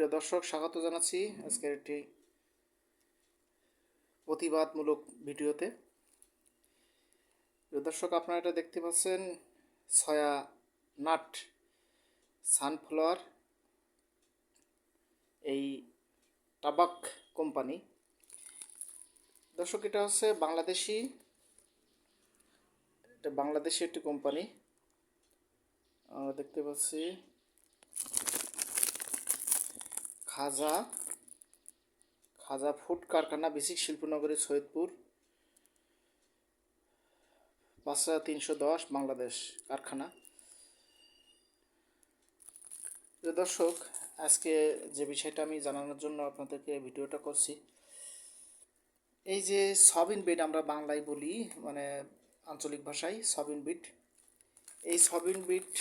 প্রিয় দর্শক, স্বাগত জানাচ্ছি আজকের একটি প্রতিবাদমূলক ভিডিওতে। প্রিয় দর্শক, আপনারা এটা দেখতে পাচ্ছেন সয়া নাট সানফ্লাওয়ার, এই টাবাক কোম্পানি। দর্শক, এটা হচ্ছে বাংলাদেশি একটি কোম্পানি। আমরা দেখতে পাচ্ছি খাজা ফুড কারখানা, বিসিক শিল্পনগরী, সৈয়দপুর, 5310 বাংলাদেশ কারখানা। দর্শক, আজকে যে বিষয়টা আমি জানানোর জন্য আপনাদেরকে ভিডিওটা করছি, এই যে সয়াবিন বিট আমরা বাংলায় বলি, মানে আঞ্চলিক ভাষায় সয়াবিন বিট। এই সয়াবিন বিট